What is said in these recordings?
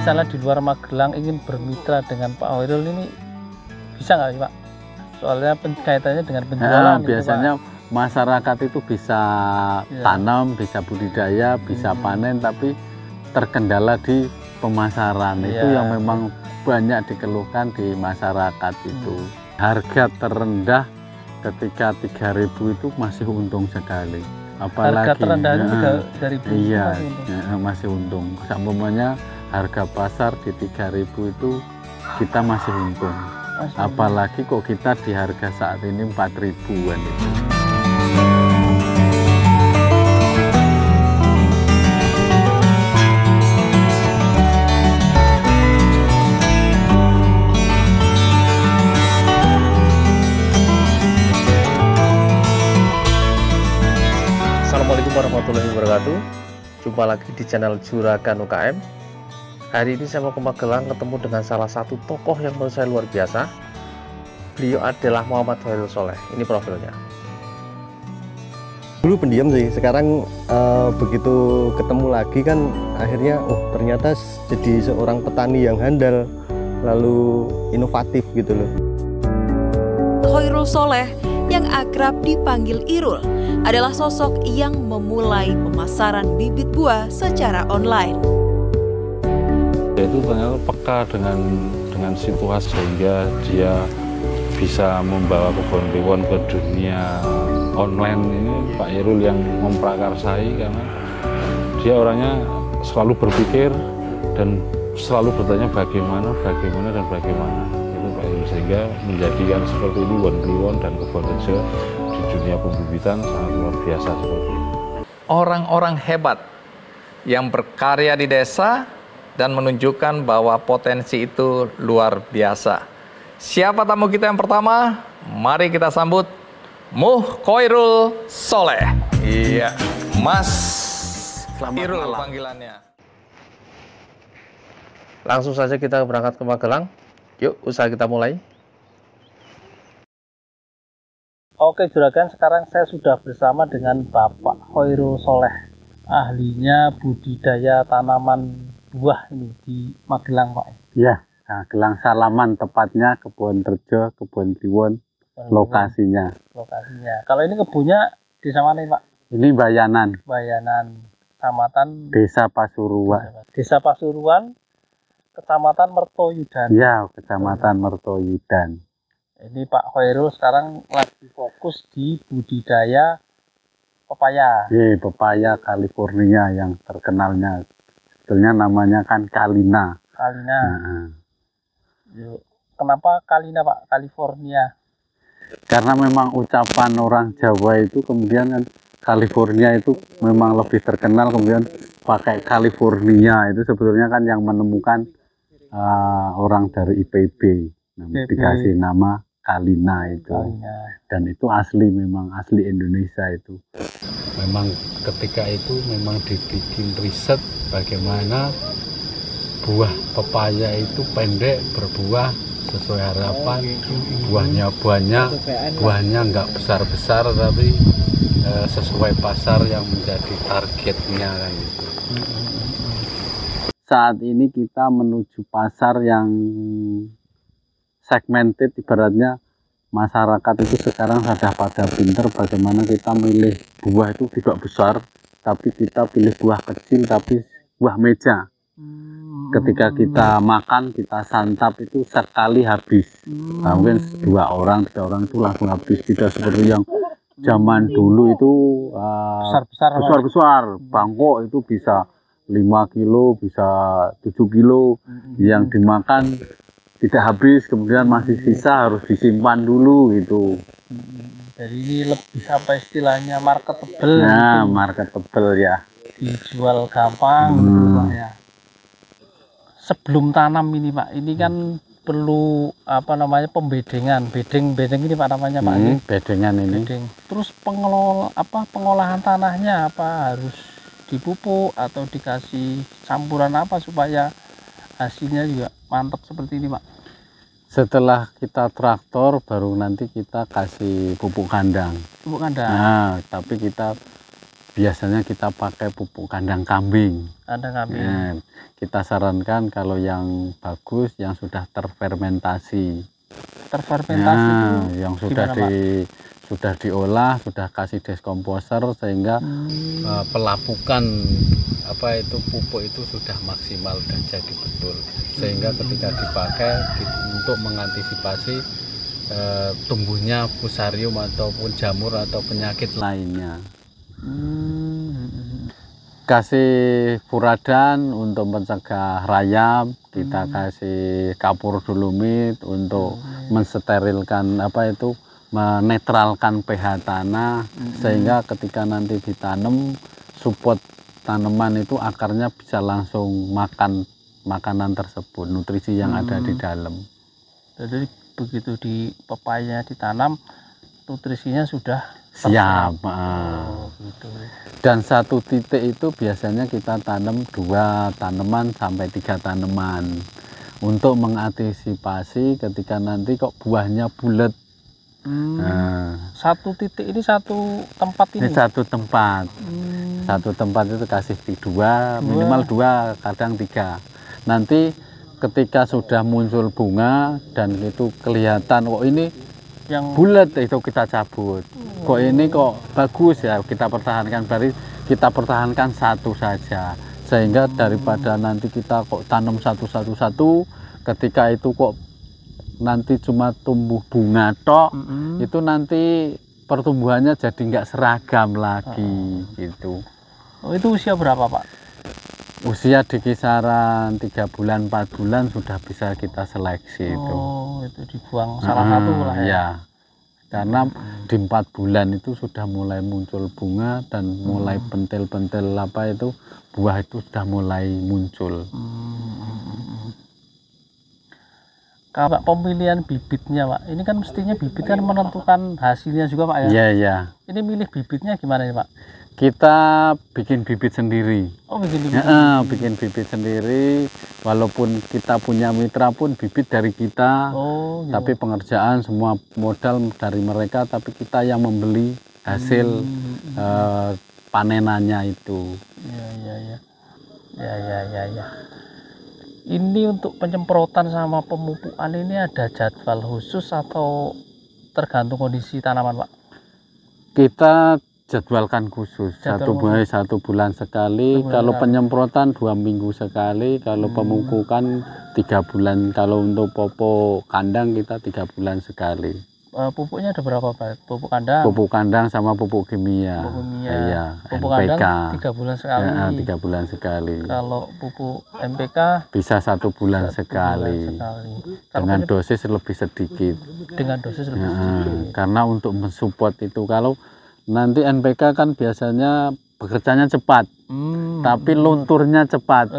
misalnya di luar Magelang ingin bermitra dengan Pak Hoirul ini bisa nggak sih Pak? Soalnya kaitannya dengan penjualan. Biasanya masyarakat itu bisa tanam, bisa budidaya, bisa panen, tapi terkendala di pemasaran. Itu yang memang banyak dikeluhkan di masyarakat itu. Harga terendah ketika 3.000 itu masih untung sekali. Apalagi harga terendahnya 3.000. Iya, masih untung. Umpamanya harga pasar di 3.000 itu kita masih untung. Apalagi kok kita di harga saat ini 4.000-an itu. Assalamualaikum warahmatullahi wabarakatuh. Jumpa lagi di channel Juragan UKM. Hari ini saya mau ke Magelang ketemu dengan salah satu tokoh yang menurut saya luar biasa. Beliau adalah Muhammad Hoirul Sholeh. Ini profilnya. Dulu pendiam sih, sekarang begitu ketemu lagi kan akhirnya ternyata jadi seorang petani yang handal lalu inovatif gitu loh. Hoirul Sholeh yang akrab dipanggil Irul adalah sosok yang memulai pemasaran bibit buah secara online. Itu ternyata peka dengan situasi sehingga dia bisa membawa kebun kliwon ke dunia online. Ini Pak Irul yang memprakarsai karena dia orangnya selalu berpikir dan selalu bertanya bagaimana itu Pak Irul, sehingga menjadikan seperti ini kebun kliwon dan kebun rejo di dunia pembibitan sangat luar biasa seperti ini. Orang-orang hebat yang berkarya di desa dan menunjukkan bahwa potensi itu luar biasa. Siapa tamu kita yang pertama? Mari kita sambut Hoirul Sholeh. Iya, Mas Irul panggilannya. Langsung saja kita berangkat ke Magelang. Yuk, usaha kita mulai. Oke Juragan, sekarang saya sudah bersama dengan Bapak Hoirul Sholeh, ahlinya budidaya tanaman buah ini di Magelang Pak. Iya, Magelang Salaman tepatnya, kebun rejo, kebun kliwon lokasinya. Kalau ini kebunnya desa mana Pak? Ini Bayanan. Kecamatan Desa Pasuruan. Desa Pasuruan, Kecamatan Mertoyudan. Iya, Kecamatan Mertoyudan. Ini Pak Hoirul sekarang lagi fokus di budidaya pepaya. Iya, pepaya California yang terkenalnya. Sebetulnya namanya kan Kalina. Kenapa Kalina Pak? California? Karena memang ucapan orang Jawa itu kemudian kan California itu memang lebih terkenal, kemudian pakai California itu sebetulnya kan yang menemukan orang dari IPB. Dikasih nama Kalina itu. Dan itu asli, memang asli Indonesia itu. Memang ketika itu memang dibikin riset bagaimana buah pepaya itu pendek berbuah sesuai harapan, buahnya nggak besar-besar tapi sesuai pasar yang menjadi targetnya kan gitu. Saat ini kita menuju pasar yang segmented, ibaratnya masyarakat itu sekarang sudah pada pinter bagaimana kita milih buah itu tidak besar, tapi kita pilih buah kecil tapi buah meja. Ketika kita makan, kita santap itu sekali habis. Mungkin 2 orang, 3 orang itu langsung habis. Tidak seperti yang zaman dulu itu besar-besar. Bangkok itu bisa 5 kilo, bisa 7 kilo. Yang dimakan tidak habis, kemudian masih sisa harus disimpan dulu gitu. Jadi ini lebih apa istilahnya marketable. Nah, marketable ya. Dijual gampang gitu Pak ya. Sebelum tanam ini Pak, ini kan perlu apa namanya pembedengan, bedeng ini Pak namanya Pak. Bedengan ini. Terus pengolahan tanahnya apa, harus dipupuk atau dikasih campuran apa supaya hasilnya juga mantap seperti ini Pak? Setelah kita traktor baru nanti kita kasih pupuk kandang. Pupuk kandang. Nah, tapi kita biasanya kita pakai pupuk kandang kambing. Kandang kambing. Ya, kita sarankan kalau yang bagus yang sudah terfermentasi. Terfermentasi itu yang gimana, sudah diolah, sudah kasih deskomposer sehingga pelapukan pupuk itu sudah maksimal dan jadi betul. Sehingga ketika dipakai untuk mengantisipasi tumbuhnya fusarium ataupun jamur atau penyakit lainnya. Kasih furadan untuk mencegah rayap, kita kasih kapur dolomit untuk mensterilkan menetralkan pH tanah, sehingga ketika nanti ditanam support tanaman itu akarnya bisa langsung makan makanan tersebut, nutrisi yang ada di dalam. Jadi begitu di pepaya ditanam, nutrisinya sudah siap. Gitu. Dan satu titik itu biasanya kita tanam 2 tanaman sampai 3 tanaman untuk mengantisipasi ketika nanti kok buahnya bulat. Satu titik ini satu tempat ini? Ini satu tempat. Satu tempat itu kasih 2, minimal 2, kadang 3. Nanti ketika sudah muncul bunga dan itu kelihatan kok ini yang bulat, itu kita cabut. Kok ini kok bagus ya, kita pertahankan. Berarti kita pertahankan satu saja, sehingga daripada nanti kita kok tanam satu, ketika itu kok nanti cuma tumbuh bunga tok, itu nanti pertumbuhannya jadi nggak seragam lagi gitu. Itu usia berapa, Pak? Usia di kisaran 3 bulan 4 bulan sudah bisa kita seleksi itu. Itu dibuang salah satu lah ya. Karena di 4 bulan itu sudah mulai muncul bunga dan mulai pentil-pentil buah itu sudah mulai muncul. Kalau pemilihan bibitnya, Pak, ini kan mestinya bibit kan menentukan hasilnya juga, Pak ya? Iya. Ini milih bibitnya gimana nih, Pak? Kita bikin bibit sendiri. Oh, bikin bibit. Bikin bibit sendiri. Walaupun kita punya mitra pun bibit dari kita. Oh, gitu. Tapi pengerjaan semua modal dari mereka, tapi kita yang membeli hasil panenannya itu. Ya. Ini untuk penyemprotan sama pemupukan ini ada jadwal khusus atau tergantung kondisi tanaman, Pak? Kita jadwalkan khusus, satu bulan sekali. Kalau penyemprotan 2 minggu sekali, kalau pemupukan 3 bulan. Kalau untuk pupuk kandang kita 3 bulan sekali. Pupuknya ada berapa, Pak? Pupuk kandang? Pupuk kandang sama pupuk kimia. Iya. Pupuk NPK. kandang 3 bulan sekali. 3 bulan sekali. Kalau pupuk NPK bisa 1 bulan sekali. Dengan dosis lebih sedikit. Karena untuk mensupport itu, kalau nanti NPK kan biasanya bekerjanya cepat, tapi lunturnya cepat.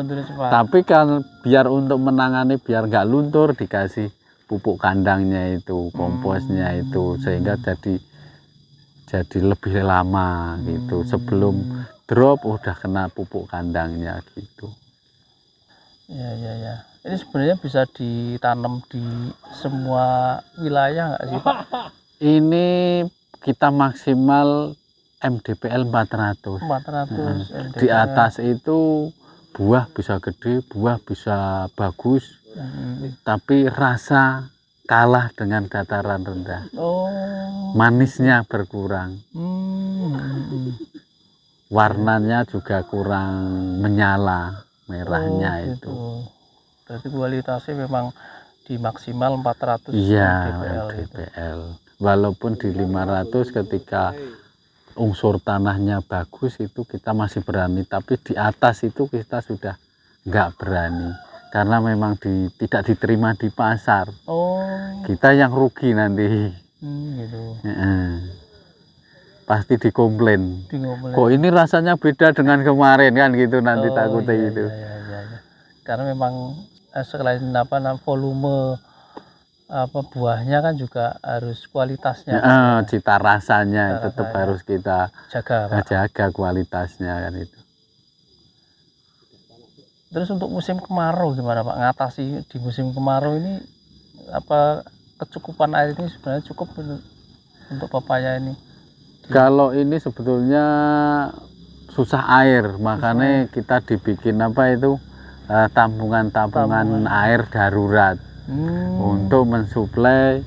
Tapi kan biar untuk menangani biar nggak luntur, dikasih pupuk kandangnya itu, komposnya itu, sehingga jadi lebih lama gitu. Sebelum drop udah kena pupuk kandangnya gitu. Ya. Ini sebenarnya bisa ditanam di semua wilayah nggak sih, Pak? Ini kita maksimal MDPL 400. MDPL. Di atas itu buah bisa gede, buah bisa bagus, tapi rasa kalah dengan dataran rendah. Manisnya berkurang. Warnanya juga kurang menyala, merahnya itu. Berarti kualitasnya memang di maksimal 400 MDPL. Walaupun di 500 ketika unsur tanahnya bagus itu kita masih berani, tapi di atas itu kita sudah nggak berani karena memang tidak diterima di pasar. Kita yang rugi nanti. Gitu. Pasti dikomplain. Kok ini rasanya beda dengan kemarin kan gitu, nanti takutnya gitu. Iya. Karena memang selain volume buahnya kan juga harus kualitasnya. Cita rasanya tetap harus kita jaga kualitasnya kan itu. Terus untuk musim kemarau gimana, Pak? Ngatasi di musim kemarau ini kecukupan air ini sebenarnya cukup untuk pepaya ini? Kalau ini sebetulnya susah air, makanya kita dibikin apa itu tampungan air darurat untuk mensuplai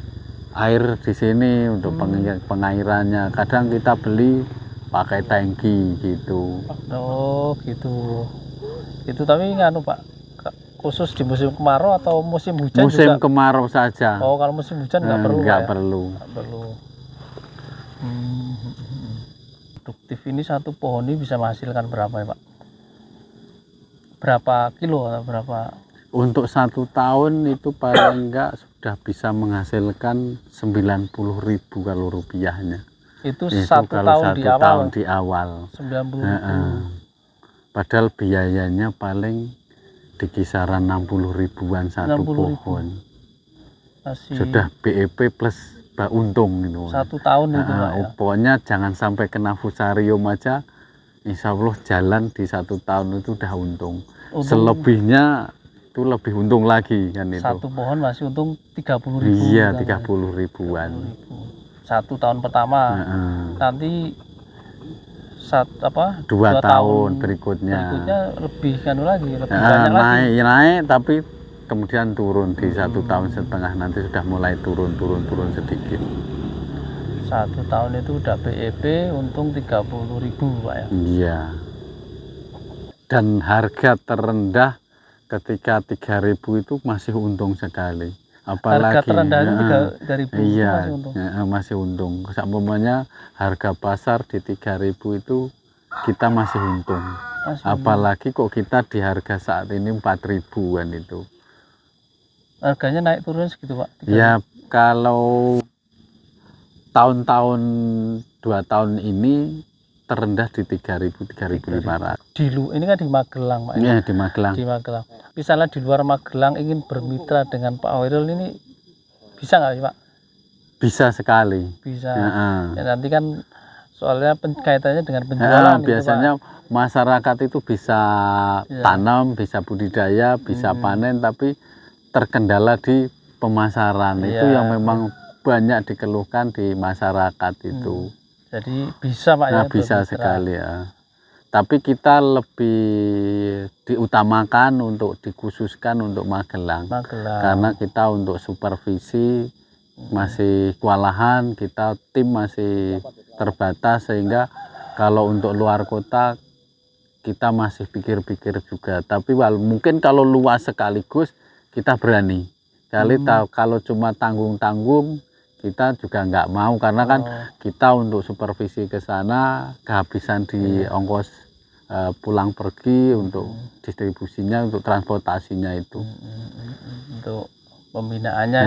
air di sini untuk pengairannya. Kadang kita beli pakai tangki gitu. Oh gitu. Itu tapi nganu Pak, khusus di musim kemarau atau musim hujan musim juga? Kemarau saja. Oh kalau musim hujan nggak perlu nggak Pak, ya? perlu. Nggak perlu. Produktif ini satu pohon ini bisa menghasilkan berapa ya Pak? Berapa kilo atau berapa? Untuk 1 tahun itu paling enggak sudah bisa menghasilkan 90.000 kalau rupiahnya. Itu Itu kalau tahun satu di awal. tahun di awal. 90.000. Padahal biayanya paling di kisaran 60.000-an satu 60.000. pohon. Masih Sudah BEP plus untung itu. 1 tahun itu Pak ya. Pokoknya jangan sampai kena fusarium aja, insya Allah jalan di 1 tahun itu udah untung. Selebihnya itu lebih untung lagi kan itu. Satu pohon masih untung 30.000. Iya, kan, 30.000-an. 1 tahun pertama. Nanti 2 tahun berikutnya lebih kan lagi, lebih banyak lagi. Naik tapi kemudian turun di 1,5 tahun, nanti sudah mulai turun sedikit. 1 tahun itu udah BEP untung 30.000 Pak ya. Iya. Dan harga terendah ketika 3.000 itu masih untung sekali. Apalagi harga terendah itu 3.000 iya, masih untung. Masih untung. Seumpamanya harga pasar di 3.000 itu kita masih untung. Apalagi kok kita di harga saat ini 4.000-an itu. Harganya naik turun segitu Pak? 3.000. Ya kalau tahun-tahun 2 tahun ini terendah di 3.000-3.500. Ini kan di Magelang Pak. Iya, di Magelang. Di Magelang. Misalnya di luar Magelang ingin bermitra dengan Pak Hoirul ini bisa nggak sih Pak? Bisa sekali. Bisa. Ya, nanti kan soalnya kaitannya dengan penjualan. Biasanya itu, Pak, masyarakat itu bisa tanam, bisa budidaya, bisa panen, tapi terkendala di pemasaran. Itu yang memang banyak dikeluhkan di masyarakat itu. Jadi bisa Pak ya? Bisa sekali ya. Tapi kita lebih diutamakan untuk dikhususkan untuk Magelang. Karena kita untuk supervisi masih kewalahan, kita tim masih terbatas, sehingga kalau untuk luar kota kita masih pikir-pikir juga. Tapi mungkin kalau luas sekaligus kita berani. Kalau cuma tanggung-tanggung kita juga nggak mau, karena kan kita untuk supervisi ke sana kehabisan di ongkos pulang pergi, untuk distribusinya, untuk transportasinya itu. Untuk pembinaannya.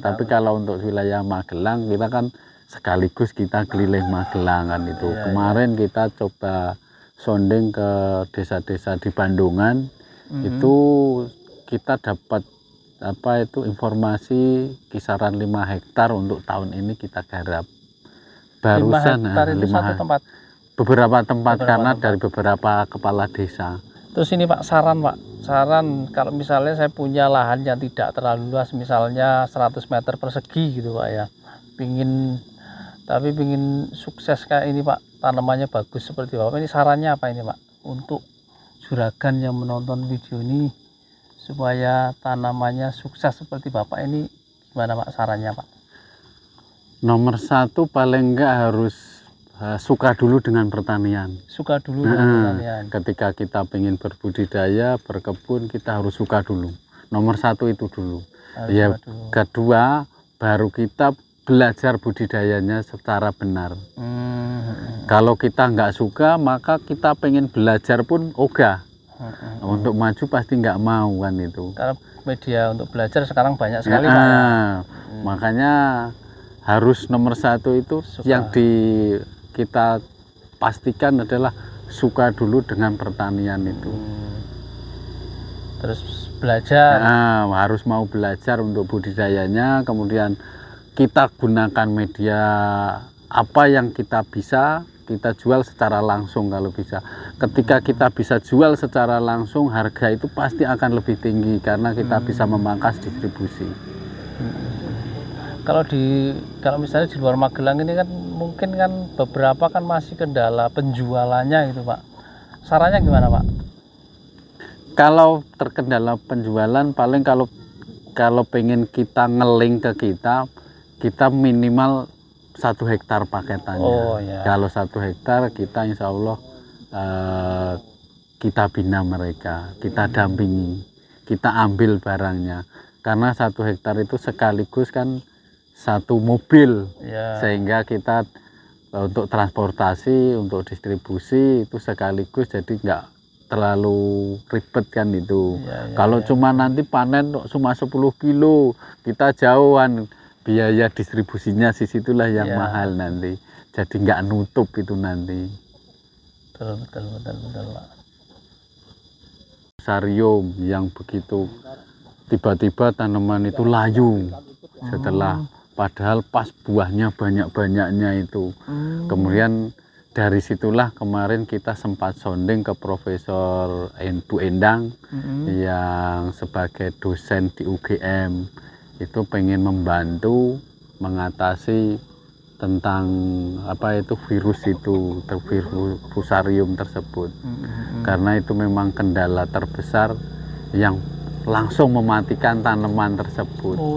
Tapi kalau untuk wilayah Magelang kita kan sekaligus kita keliling Magelang kan itu. Kemarin kita coba sonding ke desa-desa di Bandungan, itu kita dapat informasi kisaran 5 hektar untuk tahun ini kita garap. Barusan 5 hektar itu satu tempat. Beberapa tempat karena dari beberapa kepala desa. Terus ini Pak, saran kalau misalnya saya punya lahan yang tidak terlalu luas, misalnya 100 meter persegi gitu Pak ya. Pingin sukses kayak ini Pak, tanamannya bagus seperti Bapak. Ini sarannya apa ini Pak untuk juragan yang menonton video ini supaya tanamannya sukses seperti Bapak ini, gimana Pak sarannya Pak? Nomor 1 paling enggak harus suka dulu dengan pertanian. Suka dulu dengan pertanian. Ketika kita ingin berbudidaya, berkebun, kita harus suka dulu. Nomor 1 itu dulu. Kedua, baru kita belajar budidayanya secara benar. Kalau kita nggak suka, maka kita pengen belajar pun ogah. Untuk maju pasti nggak mau kan itu. Karena media untuk belajar sekarang banyak sekali Pak ya. Makanya harus nomor 1 itu yang kita pastikan adalah suka dulu dengan pertanian itu. Terus belajar. Harus mau belajar untuk budidayanya, kemudian kita gunakan media apa yang kita bisa, kita jual secara langsung kalau bisa. Ketika kita bisa jual secara langsung, harga itu pasti akan lebih tinggi karena kita bisa memangkas distribusi. Kalau misalnya di luar Magelang ini kan mungkin kan beberapa kan masih kendala penjualannya gitu Pak. Sarannya gimana Pak? Kalau terkendala penjualan, paling kalau pengen kita ngeling ke kita minimal 1 hektar paketannya. Oh, ya. Kalau 1 hektar kita insya Allah kita bina mereka, kita dampingi, kita ambil barangnya. Karena 1 hektar itu sekaligus kan 1 mobil, Ya. sehingga kita untuk transportasi, untuk distribusi itu sekaligus, jadi nggak terlalu ribet kan itu. Ya, ya, Kalau ya. cuma nanti panen cuma 10 kilo, kita jauhan, biaya distribusinya situlah yang Ya. mahal nanti. Jadi nggak nutup itu nanti. Betul Pak. Fusarium yang begitu tiba-tiba tanaman itu layu setelah padahal pas buahnya banyak-banyaknya itu. Kemudian dari situlah kemarin kita sempat sounding ke Profesor Bu Endang yang sebagai dosen di UGM itu pengen membantu mengatasi tentang apa itu virus Fusarium tersebut. Karena itu memang kendala terbesar yang langsung mematikan tanaman tersebut.